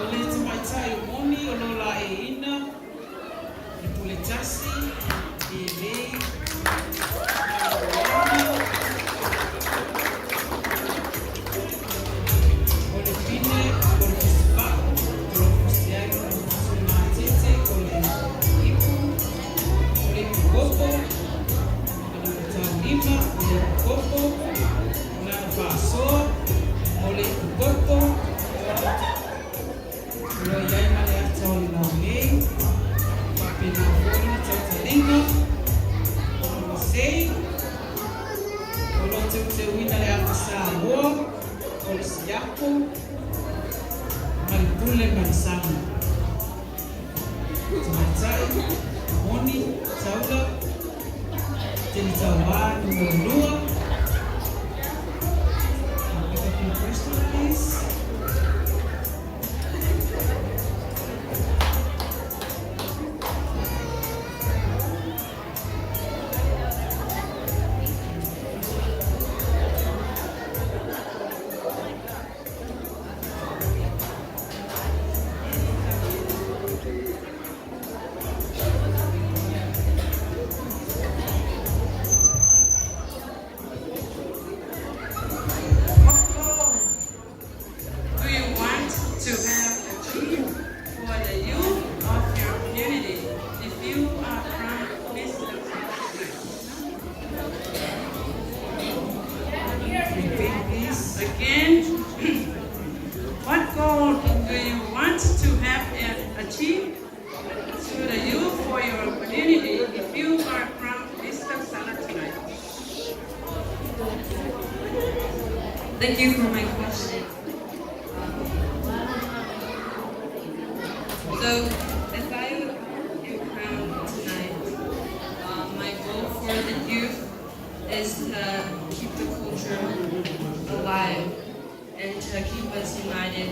Olete mai tai moni o lola e ina, i pule tasi, i lei, o le pine, o le festivaku, o le festiago, o le festimatete, o le ipu, o le kukopo, o le tau lima, o le kukopo, o le fasoa, o le kukopo, o le iai male ata o le naumei, papina fona tautalinga, o le sei, o lo te wina le afasa hoa, o le siapo, malipule marisama. Tamatai, moni, taula, teni taua, numero lua. Pick up your question, please. Do you want to have achieved for the youth of your community if you are from Mr. Repeat, please. Again, what goal do you want to have achieved to the youth for your community if you are from Mr. Sala tonight? Thank you for my question. So, if I am crowned tonight, my goal for the youth is to keep the culture alive and to keep us united